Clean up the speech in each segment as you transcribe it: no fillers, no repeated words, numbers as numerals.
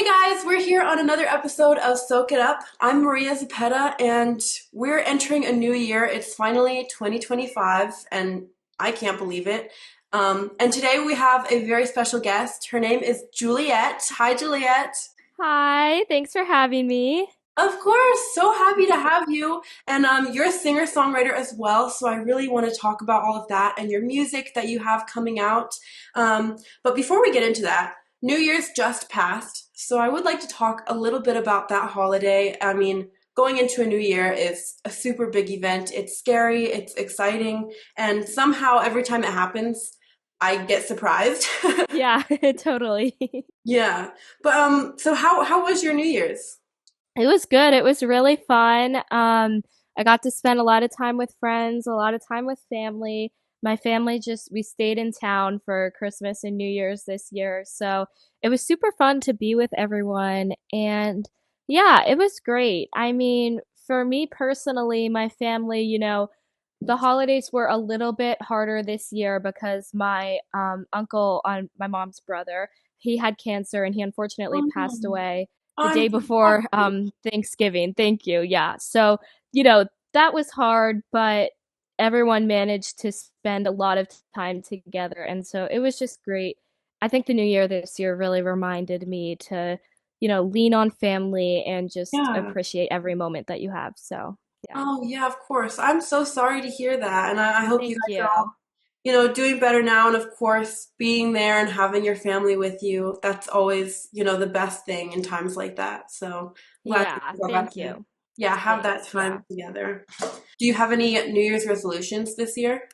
Hey guys, we're here on another episode of Soak It Up. I'm Maria Zepeda, and we're entering a new year. It's finally 2025, and I can't believe it. And today we have a very special guest. Her name is Juliet. Hi, Juliet. Hi, thanks for having me. Of course, so happy to have you. And you're a singer-songwriter as well, so I really want to talk about all of that and your music that you have coming out. But before we get into that, New Year's just passed, so I would like to talk a little bit about that holiday. I mean, going into a new year is a super big event. It's scary, it's exciting, and somehow every time it happens, I get surprised. Yeah, totally. Yeah. But so how was your New Year's? It was good. It was really fun. I got to spend a lot of time with friends, a lot of time with family. My family we stayed in town for Christmas and New Year's this year. So it was super fun to be with everyone. And yeah, it was great. I mean, for me personally, my family, the holidays were a little bit harder this year because my uncle on my mom's brother, he had cancer and he unfortunately passed Oh, away the I'm day before Thanksgiving. Thank you. Yeah. So, you know, that was hard, but everyone managed to spend a lot of time together. And so it was just great. I think the new year this year really reminded me to, lean on family and just yeah. appreciate every moment that you have. So, yeah. Oh, yeah, of course. I'm so sorry to hear that. And I hope you Thank guys are you. all, doing better now. And of course, being there and having your family with you, that's always, the best thing in times like that. So glad you Yeah. all got Thank to, you. yeah, have that Thanks. Yeah. time together. Do you have any New Year's resolutions this year?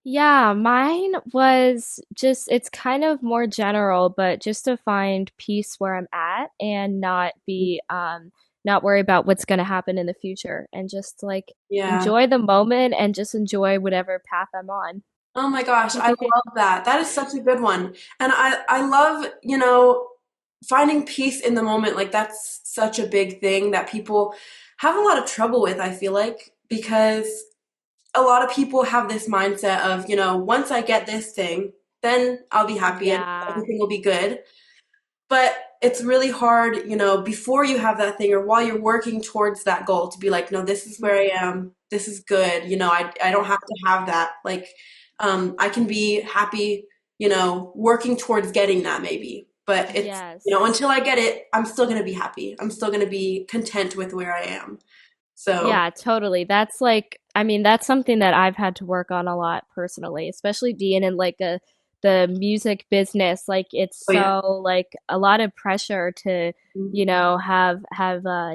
Yeah, mine was just, it's kind of more general, but just to find peace where I'm at and not worry about what's going to happen in the future and just like Yeah. enjoy the moment and just enjoy whatever path I'm on. Oh my gosh, I love that. That is such a good one. And I love, finding peace in the moment. Like that's such a big thing that people have a lot of trouble with, I feel like, because a lot of people have this mindset of, once I get this thing, then I'll be happy and Yeah. everything will be good. But it's really hard, before you have that thing or while you're working towards that goal to be like, no, this is where I am. This is good. I don't have to have that. Like, I can be happy, working towards getting that maybe. But it's, Yes. until I get it, I'm still going to be happy. I'm still going to be content with where I am. So, Yeah, totally. That's like, I mean, that's something that I've had to work on a lot personally, especially being in like the music business. Like it's oh yeah. so like a lot of pressure to, have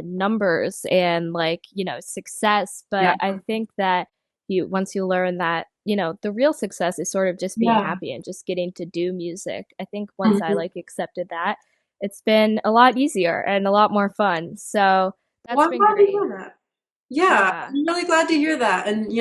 numbers and like, success. Yeah. But I think that once you learn that, the real success is sort of just being Yeah. happy and just getting to do music. I think once I Mhm. like accepted that, it's been a lot easier and a lot more fun. So Well, that's I'm been glad to great. hear that. Yeah, Yeah. I'm really glad to hear that. And,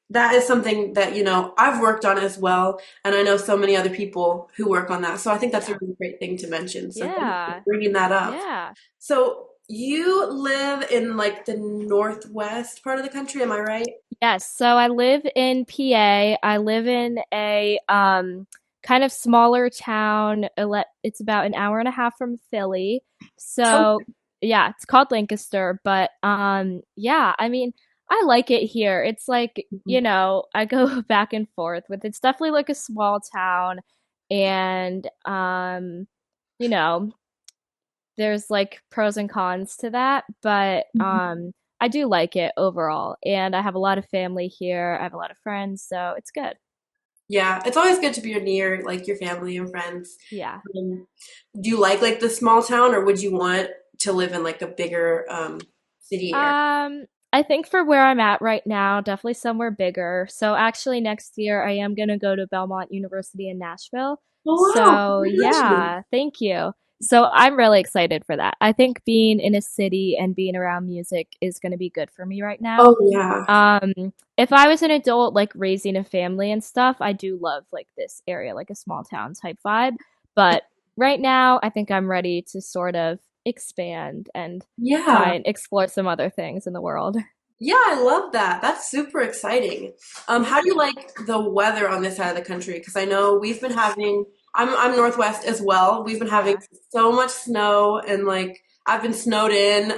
that is something that, I've worked on as well. And I know so many other people who work on that. So I think that's a Yeah. really great thing to mention. So thank you for Yeah. bringing that up. Yeah. So you live in like the northwest part of the country, am I right? Yes. So I live in PA. I live in a kind of smaller town. It's about an hour and a half from Philly. Oh, So yeah, it's called Lancaster, but yeah, I mean, I like it here. It's like, I go back and forth with it's definitely like a small town and you know, there's like pros and cons to that, but I do like it overall. And I have a lot of family here. I have a lot of friends, so it's good. yeah, it's always good to be near like your family and friends. Yeah. Um, do you like the small town or would you want to live in like a bigger city area? I think for where I'm at right now, definitely somewhere bigger. So actually next year I am gonna go to Belmont University in Nashville. Oh wow, So congratulations. yeah, thank you. So I'm really excited for that. I think being in a city and being around music is gonna be good for me right now. Oh yeah. Um, if I was an adult, like raising a family and stuff, I do love like this area, like a small town type vibe. But right now, I think I'm ready to sort of expand and try Yeah. and explore some other things in the world. Yeah, I love that. That's super exciting. Thank How do you you. like the weather on this side of the country? Because I know we've been having I'm Northwest as well. We've been having Yeah. so much snow and like I've been snowed in.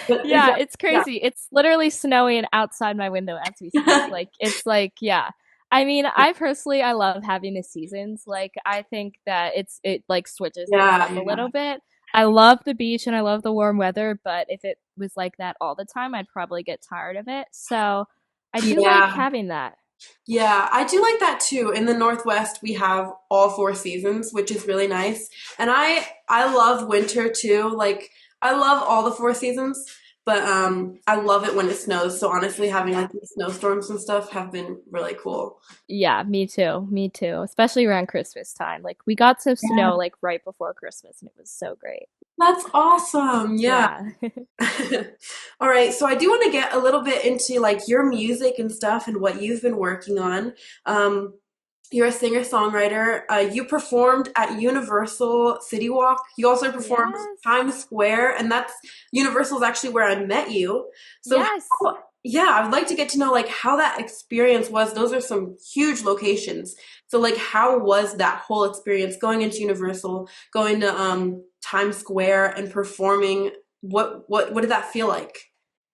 But is Yeah, that it's yeah. crazy. It's literally snowing outside my window as we speak. Like it's like, yeah. I mean, I personally I love having the seasons. Like I think that it like switches things Yeah, up a yeah. little bit. I love the beach and I love the warm weather, but if it was like that all the time, I'd probably get tired of it. So, I do like Yeah. having that. Yeah, I do like that too. In the Northwest, we have all four seasons, which is really nice. And I love winter too. Like I love all the four seasons, but I love it when it snows. So honestly, having like these snowstorms and stuff have been really cool. Yeah, me too. Me too. Especially around Christmas time. Like we got some snow like right before Christmas and it was so great. That's awesome. Yeah. Yeah. All right, so I do want to get a little bit into like your music and stuff and what you've been working on. Um, you're a singer-songwriter. You performed at Universal City Walk. You also performed Yes. Times Square, and that's Universal is actually where I met you. So Yes. yeah, I would like to get to know like how that experience was. Those are some huge locations. So like how was that whole experience going into Universal, going to Times Square and performing? What did that feel like?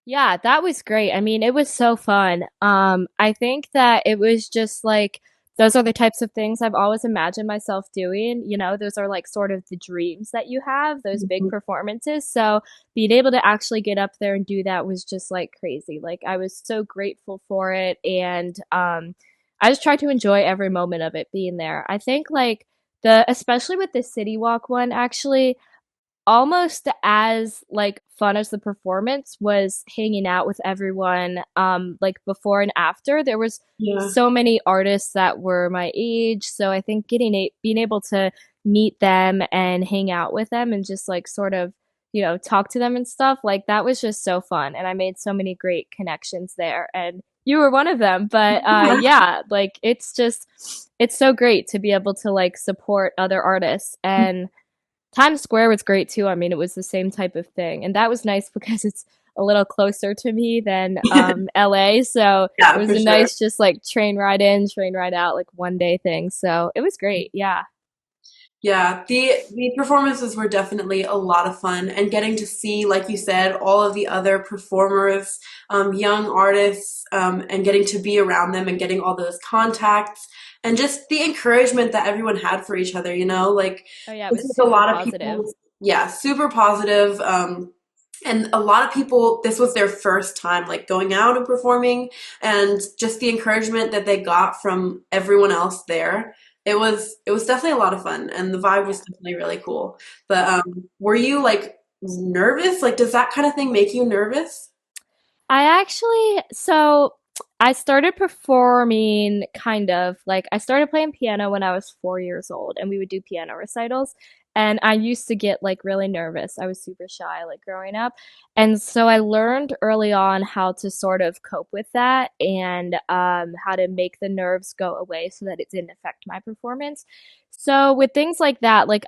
Yeah, that was great. I mean, it was so fun. I think that it was just like those are the types of things I've always imagined myself doing. You know, those are like sort of the dreams that you have, those big performances. So being able to actually get up there and do that was just like crazy. Like I was so grateful for it, and I just tried to enjoy every moment of it being there. I think like the especially with the City Walk one, actually almost as like fun as the performance was hanging out with everyone like before and after. There was Yeah. so many artists that were my age, so I think being able to meet them and hang out with them and just like sort of, you know, talk to them and stuff, like that was just so fun, and I made so many great connections there, and you were one of them. But yeah, like it's so great to be able to like support other artists. And Times Square was great too. I mean, it was the same type of thing. And that was nice because it's a little closer to me than LA. So it Yeah, was for a sure. nice, just like train ride in, train ride out, like one day thing. So it was great. Yeah. Yeah, the performances were definitely a lot of fun, and getting to see, like you said, all of the other performers, young artists, and getting to be around them and getting all those contacts, and just the encouragement that everyone had for each other. You know, like Oh, yeah. It this was is a super lot of positive. people. Yeah, super positive. And a lot of people, this was their first time like going out and performing, and just the encouragement that they got from everyone else there. It was definitely a lot of fun, and the vibe was Yeah. definitely really cool. But were you like nervous? Like, does that kind of thing make you nervous? So I started performing kind of like I started playing piano when I was 4 years old, and we would do piano recitals. And I used to get like really nervous. I was super shy like growing up. And so I learned early on how to sort of cope with that, and how to make the nerves go away so that it didn't affect my performance. So with things like that, like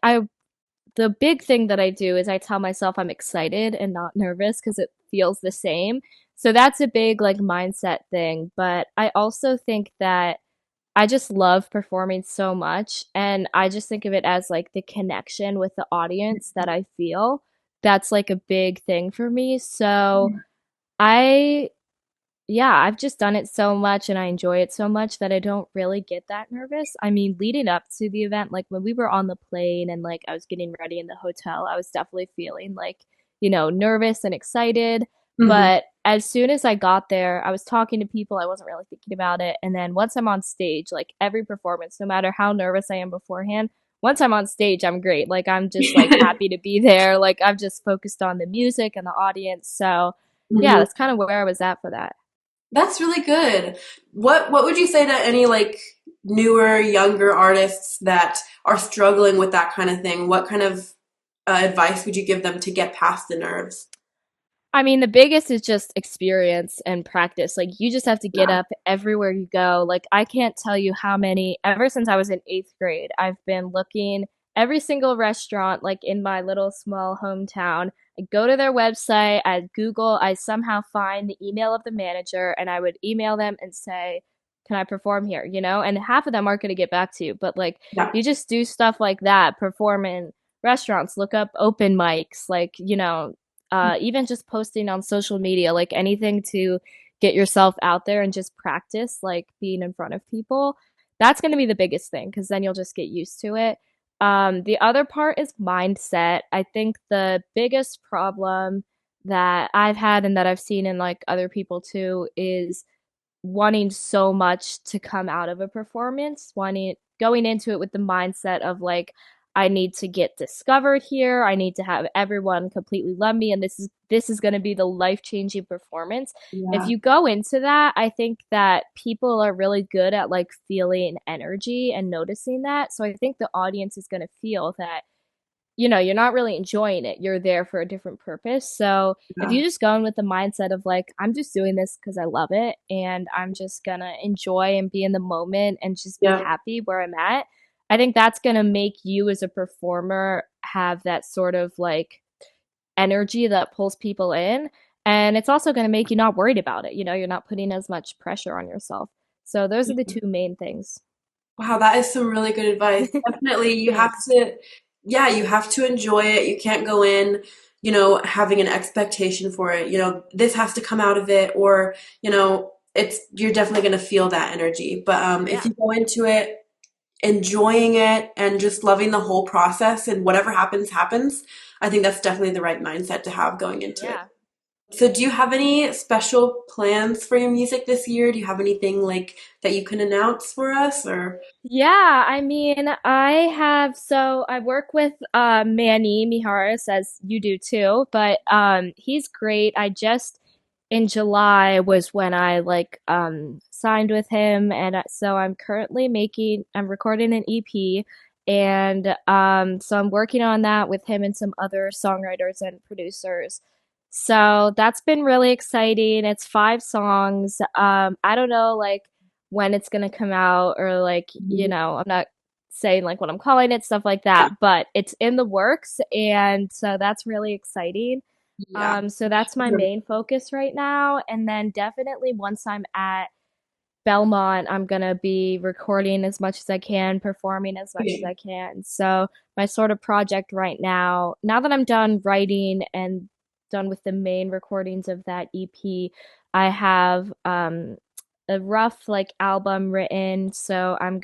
the big thing that I do is I tell myself I'm excited and not nervous because it feels the same. So that's a big like mindset thing. But I also think that I just love performing so much, and I just think of it as like the connection with the audience that I feel. That's like a big thing for me. So I yeah, I've just done it so much and I enjoy it so much that I don't really get that nervous. I mean, leading up to the event, like when we were on the plane and like I was getting ready in the hotel, I was definitely feeling like, you know, nervous and excited. Hmm. But as soon as I got there, I was talking to people, I wasn't really thinking about it. And then once I'm on stage, like every performance, no matter how nervous I am beforehand, once I'm on stage, I'm great. Like I'm just like happy to be there. Like I've just focused on the music and the audience. So yeah, that's kind of where I was at for that. That's really good. What would you say to any like newer, younger artists that are struggling with that kind of thing? What kind of advice would you give them to get past the nerves? I mean, the biggest is just experience and practice. Like, you just have to get Yeah. up everywhere you go. Like, I can't tell you how many, ever since I was in eighth grade, I've been looking every single restaurant, like in my little small hometown. I go to their website, I Google, I somehow find the email of the manager, and I would email them and say, can I perform here, you know? And half of them aren't going to get back to you, but like Yeah. you just do stuff like that, perform in restaurants, look up open mics, like, even just posting on social media, like anything to get yourself out there and just practice, like being in front of people. That's going to be the biggest thing because then you'll just get used to it. The other part is mindset. I think the biggest problem that I've had and that I've seen in like other people too is wanting so much to come out of a performance, wanting going into it with the mindset of like I need to get discovered here, I need to have everyone completely love me and this is going to be the life-changing performance. If Yeah. you go into that, I think that people are really good at like feeling energy and noticing that. So I think the audience is going to feel that you're not really enjoying it. You're there for a different purpose. So if Yeah. you just go in with the mindset of like, I'm just doing this because I love it and I'm just gonna enjoy and be in the moment and just be Yeah. happy where I'm at, I think that's gonna make you as a performer have that sort of like energy that pulls people in. And it's also gonna make you not worried about it. You're not putting as much pressure on yourself. So those are the two main things. Wow, that is some really good advice. Definitely, you have Thanks. to, yeah, you have to enjoy it. You can't go in, having an expectation for it. This has to come out of it, or, you're definitely going to feel that energy. But if Yeah. you go into it enjoying it and just loving the whole process and whatever happens, happens, I think that's definitely the right mindset to have going into it. Yeah. So, do you have any special plans for your music this year? Do you have anything like that you can announce for us or? Yeah, I mean, I work with Manny Miharis as you do too, but he's great. I just in July was when I like signed with him and so I'm recording an EP and so I'm working on that with him and some other songwriters and producers. So that's been really exciting. It's 5 songs. I don't know like when it's gonna come out or like, I'm not saying like what I'm calling it, stuff like Yeah, that, but it's in the works and so that's really exciting. yeah, So that's my main focus right now. And then definitely once I'm at Belmont, I'm gonna be recording as much as I can, performing as much as I can. So my sort of project right now that I'm done writing and done with the main recordings of that EP, I have a rough like album written. So I'm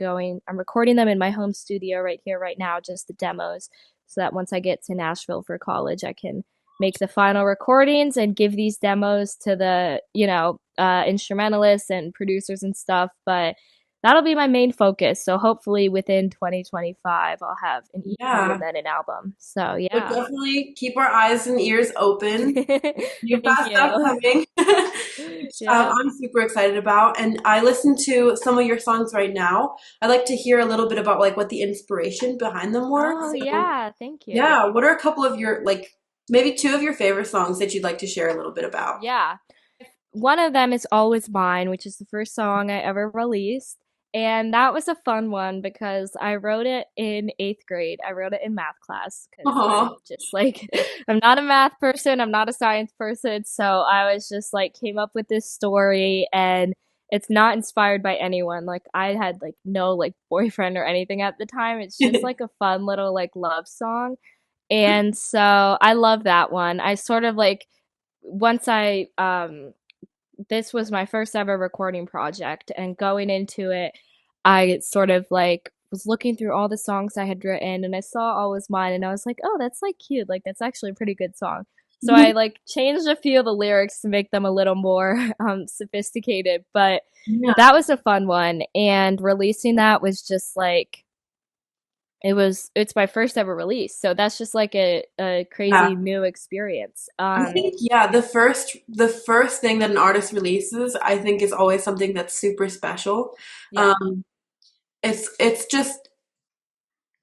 recording them in my home studio right here, right now, just the demos, so that once I get to Nashville for college, I can make the final recordings and give these demos to the, instrumentalists and producers and stuff. But that'll be my main focus. So hopefully within 2025, I'll have an EP and yeah. then an album. So So yeah. definitely keep our eyes and ears open. You've Thank got stuff you. coming, which Yeah. I'm super excited about. And I listen to some of your songs right now. I'd like to hear a little bit about like what the inspiration behind them were. Oh, So yeah. Thank you. yeah, what are a couple of your like maybe two of your favorite songs that you'd like to share a little bit about? Yeah. One of them is Always Mine, which is the first song I ever released. And that was a fun one because I wrote it in 8th grade. I wrote it in math class because I'm Oh, just like, I'm not a math person, I'm not a science person. So I was just like, came up with this story and it's not inspired by anyone. Like, I had like no like boyfriend or anything at the time. It's just like a fun little like love song. And so I love that one. I sort of like, once I this was my first ever recording project and going into it I sort of like was looking through all the songs I had written and I saw All Was Mine and I was like, oh, that's like cute, like that's actually a pretty good song. So I like changed a few of the lyrics to make them a little more sophisticated, but yeah, that was a fun one and releasing that was just like it's my first ever release, so that's just like a yeah. crazy new experience. I think yeah, the first thing that an artist releases, I think is always something that's super special. Yeah. Um, it's just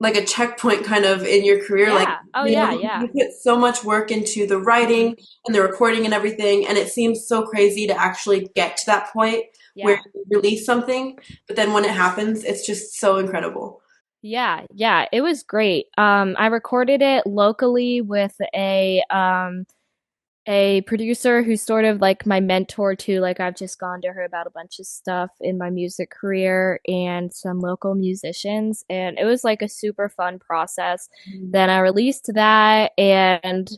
like a checkpoint kind of in your career. Like, Yeah. Oh yeah, yeah. you put so much work into the writing and the recording and everything, and it seems so crazy to actually get to that point where Yeah. you release something, but then when it happens, it's just so incredible. Yeah, yeah, it was great. I recorded it locally with a producer who's sort of like my mentor too. Like I've just gone to her about a bunch of stuff in my music career and some local musicians, and it was like a super fun process. Mm. Then I released that, and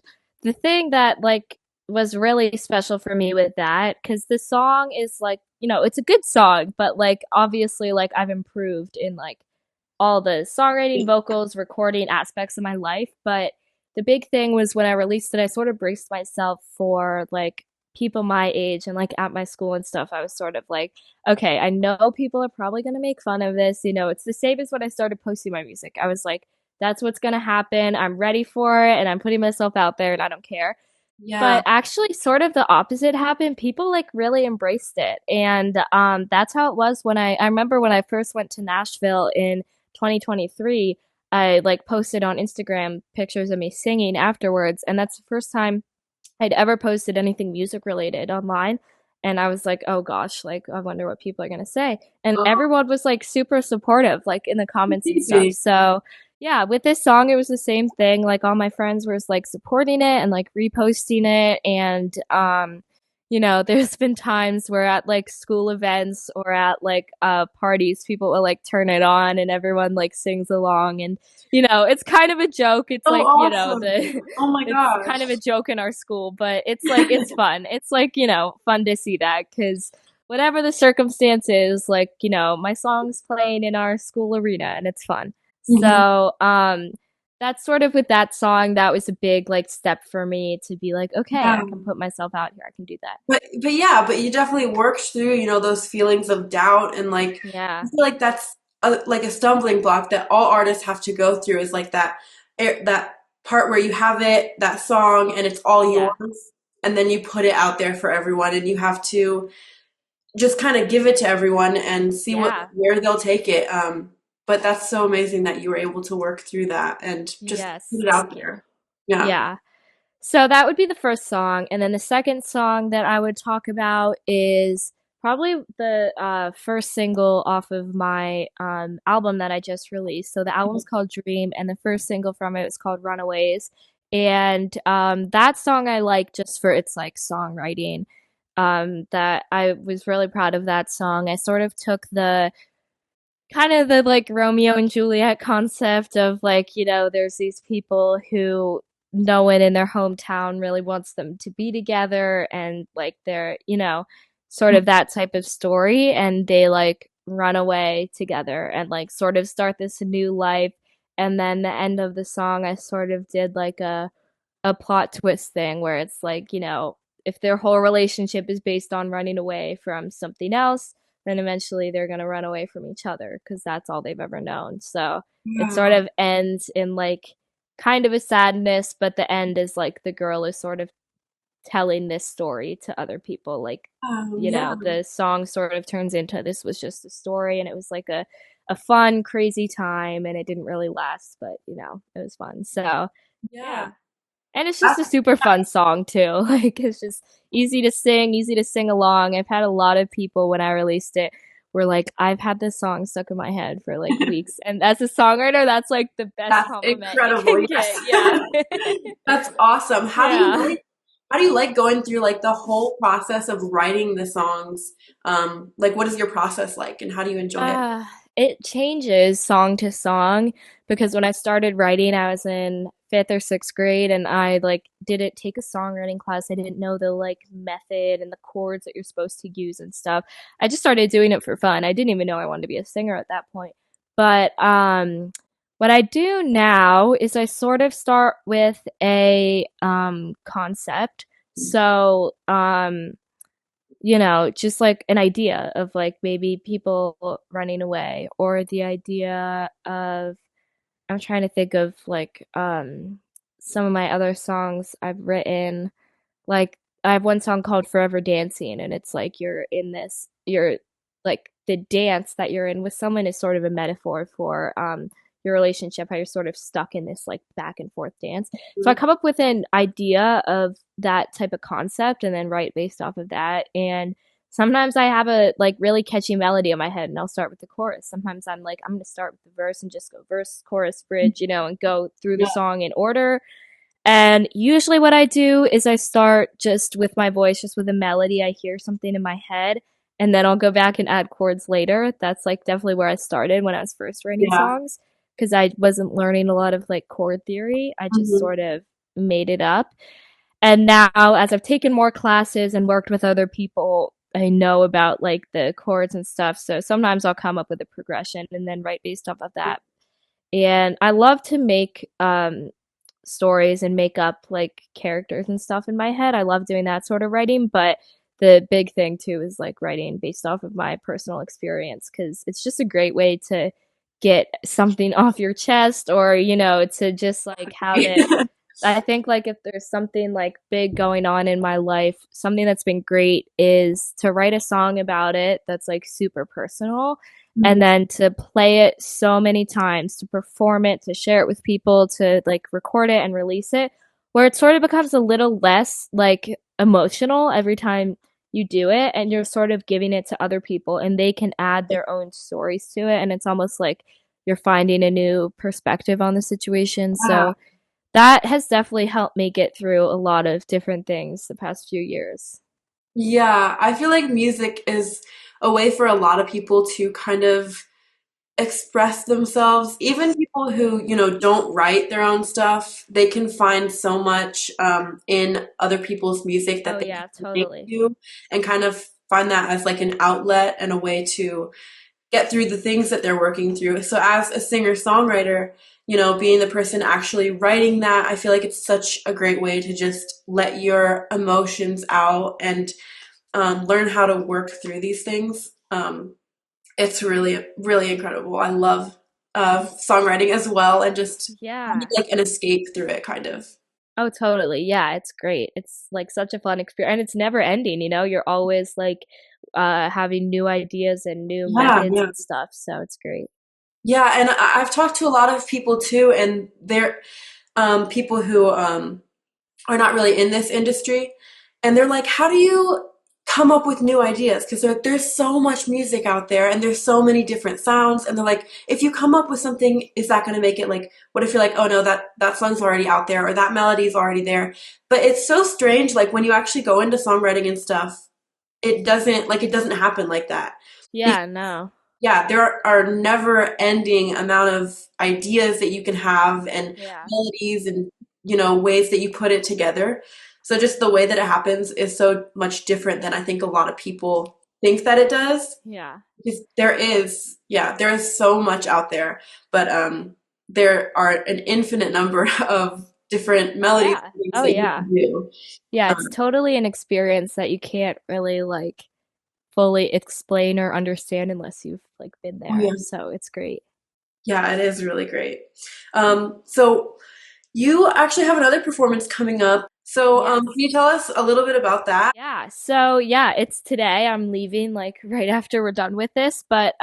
the thing that like was really special for me with that, because the song is like, it's a good song, but like obviously like I've improved in like all the songwriting, vocals, recording aspects of my life. But the big thing was when I released it, I sort of braced myself for like people my age and like at my school and stuff. I was sort of like, okay, I know people are probably going to make fun of this. It's the same as when I started posting my music. I was like, that's what's going to happen. I'm ready for it and I'm putting myself out there and I don't care. Yeah. But actually, sort of the opposite happened. People like really embraced it, and that's how it was when I remember when I first went to Nashville in 2023. I like posted on Instagram pictures of me singing afterwards, and that's the first time I'd ever posted anything music related online. And I was like, oh gosh, like I wonder what people are gonna say. And Oh, everyone was like super supportive, like in the comments and stuff. amazing. So yeah, with this song it was the same thing. Like all my friends were like supporting it and like reposting it. And there's been times where at like school events or at like parties, people will like turn it on and everyone like sings along. And it's kind of a joke. It's Oh, like, awesome. the Oh my it's gosh. kind of a joke in our school, but it's like it's fun. It's like, fun to see that cuz whatever the circumstances, like, my song's playing in our school arena and it's fun. Mhm. So, that's sort of with that song, that was a big like step for me to be like, okay, Yeah. I can put myself out here. I can do that. But yeah, but you definitely worked through, those feelings of doubt and like I Yeah. feel like that's like a stumbling block that all artists have to go through is like that part where you have that song and it's all Yeah. yours and then you put it out there for everyone and you have to just kind of give it to everyone and see Yeah. where they'll take it. But that's so amazing that you were able to work through that and just put Yes, it out thank you. there. Yeah. Yeah. So that would be the first song. And then the second song that I would talk about is probably the first single off of my album that I just released. So the album's called Dream, and the first single from it is called Runaways. And that song I like just for its like songwriting. That I was really proud of that song. I sort of took the kind of the like Romeo and Juliet concept of like, there's these people who no one in their hometown really wants them to be together and like they're, sort of that type of story and they like run away together and like sort of start this new life. And then the end of the song I sort of did like a plot twist thing where it's like, if their whole relationship is based on running away from something else, then eventually they're going to run away from each other because that's all they've ever known. So it sort Yeah. of ends in like kind of a sadness, but the end is like the girl is sort of telling this story to other people. Like, Yeah. the song sort of turns into this was just a story and it was like a fun, crazy time and it didn't really last, but it was fun. So yeah. Yeah. And it's just a That's super fun song too. Like it's just easy to sing along. I've had a lot of people when I released it were like, I've had this song stuck in my head for like weeks. And as a songwriter, that's like the best that's compliment you incredible. can Yes. get. Yeah. That's awesome. Yeah. How do you like going through like the whole process of writing the songs? Like what is your process like and how do you enjoy it? Uh, it changes song to song because when I started writing, I was in fifth or sixth grade and I like didn't take a songwriting class. I didn't know the like method and the chords that you're supposed to use and stuff. I just started doing it for fun. I didn't even know I wanted to be a singer at that point. But what I do now is I sort of start with a concept. So just like an idea of like maybe people running away or the idea of I'm trying to think of like some of my other songs I've written. Like I have one song called Forever Dancing and it's like you're like the dance that you're in with someone is sort of a metaphor for your relationship, how you're sort of stuck in this like back and forth dance. So I come up with an idea of that type of concept and then write based off of that. And sometimes I have a like really catchy melody in my head and I'll start with the chorus. Sometimes I'm like, I'm gonna start with the verse and just go verse, chorus, bridge, and go through the Yeah. song in order. And usually what I do is I start just with my voice, just with a melody. I hear something in my head and then I'll go back and add chords later. That's like definitely where I started when I was first writing Yeah. songs because I wasn't learning a lot of like chord theory. I just Hmm. sort of made it up. And now as I've taken more classes and worked with other people, I know about like the chords and stuff. So sometimes I'll come up with a progression and then write based off of that. And I love to make stories and make up like characters and stuff in my head. I love doing that sort of writing, but the big thing too is like writing based off of my personal experience because it's just a great way to get something off your chest or, to just like have it. I think like if there's something like big going on in my life, something that's been great is to write a song about it that's like super personal and Mhm. then to play it so many times, to perform it, to share it with people, to like record it and release it, where it sort of becomes a little less like emotional every time you do it and you're sort of giving it to other people and they can add their own stories to it and it's almost like you're finding a new perspective on the situation. Yeah. So that has definitely helped me get through a lot of different things the past few years. Yeah, I feel like music is a way for a lot of people to kind of express themselves. Even people who, don't write their own stuff, they can find so much in other people's music Oh that they yeah, can relate totally. to and kind of find that as like an outlet and a way to get through the things that they're working through. So as a singer-songwriter, being the person actually writing that, I feel like it's such a great way to just let your emotions out and learn how to work through these things. It's really, really incredible. I love songwriting as well, and just having Yeah. like an escape through it, kind of. Oh, totally. Yeah, it's great. It's like such a fun experience and it's never ending. You're always like having new ideas and new Yeah, methods yeah, and stuff, so it's great. yeah. And I've talked to a lot of people too, and they're people who are not really in this industry, and they're like, "How do you come up with new ideas?" Because there's so much music out there, and there's so many different sounds, and they're like, "If you come up with something, is that going to make it like? What if you're like, oh no, that song's already out there, or that melody's already there?" But it's so strange, like when you actually go into songwriting and stuff, it doesn't happen like that. Yeah, no. Yeah, there are never ending amount of ideas that you can have and Yeah. melodies and ways that you put it together. So just the way that it happens is so much different than I think a lot of people think that it does. Yeah. Because there is so much out there, but there are an infinite number of different melodies Yeah. and things Oh that you yeah. can do. Yeah, it's Um, totally an experience that you can't really like fully explain or understand unless you've like been oh yeah, there. So it's great. yeah, it is really great. So you actually have another performance coming up. So, can Yes. you tell us a little bit about that? Yeah. So yeah, it's today. I'm leaving like right after we're done with this, but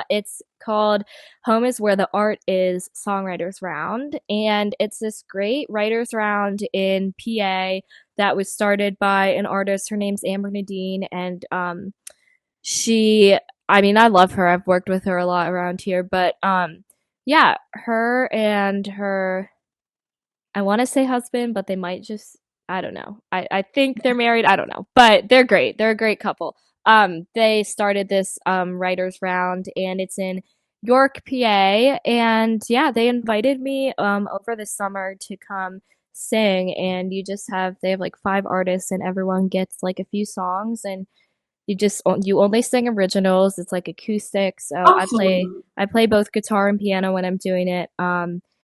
it's called Home is Where the Art Is Songwriters Round and it's this great writers round in PA that was started by an artist. Her name's Amber Nadine and she I mean, I love her. I've worked with her a lot around here, but yeah, her and her I want to say husband, but they might just, I don't know. I think they're married. I don't know, but they're great. They're a great couple. They started this writers round and it's in York, PA. And yeah, they invited me over the summer to come sing. And they have like five artists and everyone gets like a few songs and you only sing originals. It's like acoustic. So Awesome. I play both guitar and piano when I'm doing it.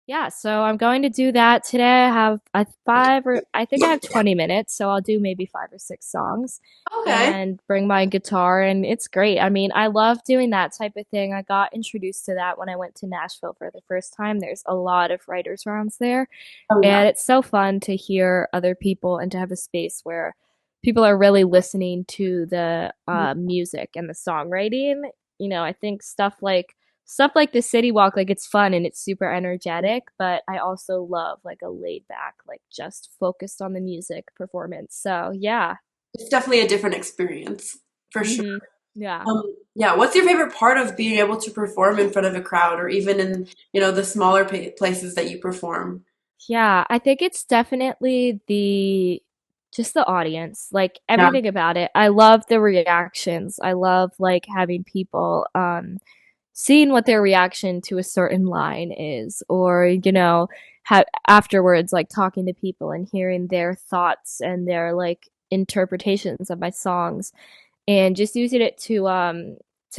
Yeah, so I'm going to do that today. I have I think I have 20 minutes, so I'll do maybe five or six songs Okay. and bring my guitar, and it's great. I mean, I love doing that type of thing. I got introduced to that when I went to Nashville for the first time. There's a lot of writers' rounds there, Oh yeah. and it's so fun to hear other people and to have a space where people are really listening to the music and the songwriting. I think stuff like the city walk, like it's fun and it's super energetic, but I also love like a laid back, like just focused on the music performance. So yeah. It's definitely a different experience for sure. Hmm. Yeah. Yeah. What's your favorite part of being able to perform in front of a crowd, or even in the smaller places that you perform? Yeah, I think it's definitely the just the audience, like Yeah. everything about it. I love the reactions. I love like having people seeing what their reaction to a certain line is, or afterwards like talking to people and hearing their thoughts and their like interpretations of my songs, and just using it to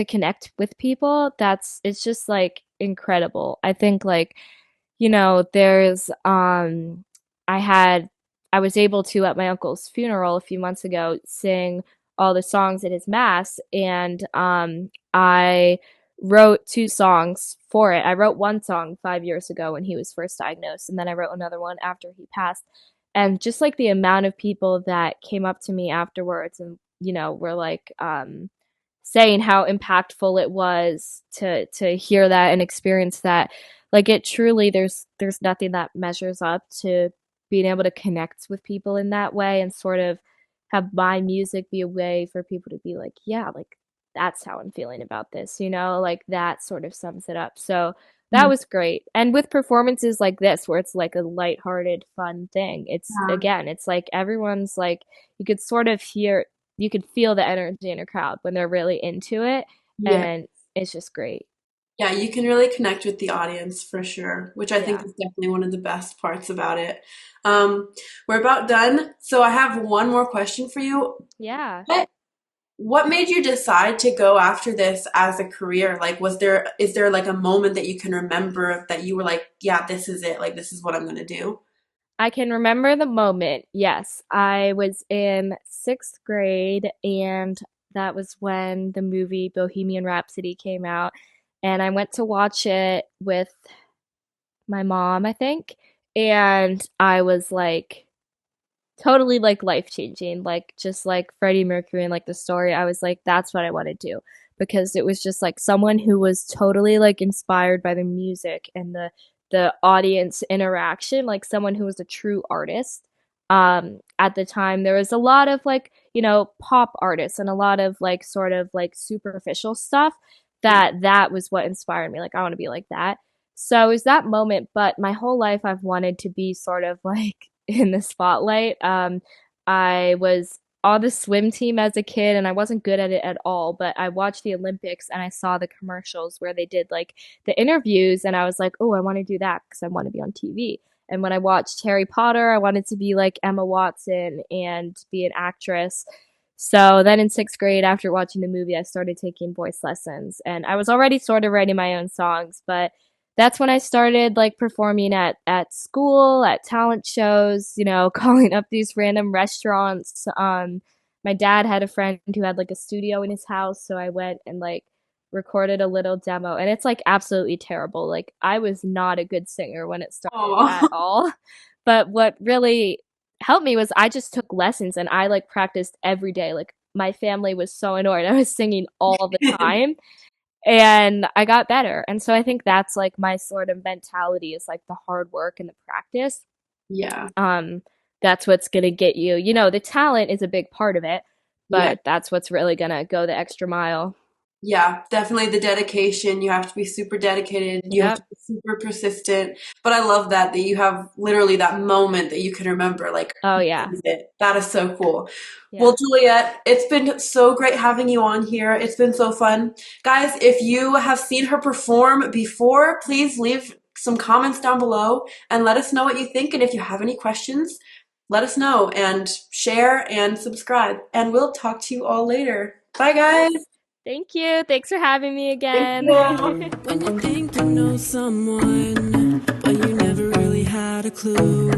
connect with people. It's just like incredible. I think like there's I had I was able to at my uncle's funeral a few months ago sing all the songs at his mass, and I wrote two songs for it. I wrote one song 5 years ago when he was first diagnosed, and then I wrote another one after he passed. And just like the amount of people that came up to me afterwards and were like saying how impactful it was to hear that and experience that, like it truly, there's nothing that measures up to being able to connect with people in that way and sort of have my music be a way for people to be like, yeah, like that's how I'm feeling about this, like that sort of sums it up. So that Mhm. was great. And with performances like this where it's like a lighthearted fun thing, it's Yeah. again, it's like everyone's like, you could sort of hear, you could feel the energy in a crowd when they're really into it, Yeah. and it's just great. Yeah, you can really connect with the audience for sure, which I think Yeah. is definitely one of the best parts about it. Um, we're about done, so I have one more question for you. Yeah. What what made you decide to go after this as a career? Like, is there like a moment that you can remember that you were like, yeah, this is it, like this is what I'm gonna do? I can remember the moment. Yes. I was in sixth grade, and that was when the movie Bohemian Rhapsody came out. And I went to watch it with my mom, I think. And I was like, totally like life changing, like just like Freddie Mercury and like the story. I was like, that's what I want to do, because it was just like someone who was totally like inspired by the music and the audience interaction, like someone who was a true artist. At the time, there was a lot of like pop artists and a lot of like sort of like superficial stuff. Yeah. That was what inspired me. Like I want to be like that. So it was that moment, but my whole life I've wanted to be sort of like in the spotlight. I was on the swim team as a kid and I wasn't good at it at all, but I watched the Olympics and I saw the commercials where they did like the interviews, and I was like, oh, I want to do that because I want to be on TV. And when I watched Harry Potter, I wanted to be like Emma Watson and be an actress. So then in sixth grade, after watching the movie, I started taking voice lessons, and I was already sort of writing my own songs, but that's when I started like performing at school, at talent shows, calling up these random restaurants. My dad had a friend who had like a studio in his house, so I went and like recorded a little demo, and it's like absolutely terrible. Like I was not a good singer when it started at Oh, all. But what really helped me was I just took lessons and I like practiced every day. Like my family was so annoyed. I was singing all the time, and I got better. And so I think that's like my sort of mentality, is like the hard work and the practice. yeah. Um, that's what's gonna get you. The talent is a big part of it, Yeah. but that's what's really gonna go the extra mile. Yeah, definitely the dedication. You have to be super dedicated. You have to Yep. be super persistent. But I love that you have literally that moment that you can remember, like, Oh this yeah. is it. That is so cool. Well, Yeah. Juliet, it's been so great having you on here. It's been so fun. Guys, if you have seen her perform before, please leave some comments down below and let us know what you think. And if you have any questions, let us know and share and subscribe. And we'll talk to you all later. Bye, guys. Yes. Thank you. Thanks for having me Thank again. you. When you think you know someone, but you never really had a clue.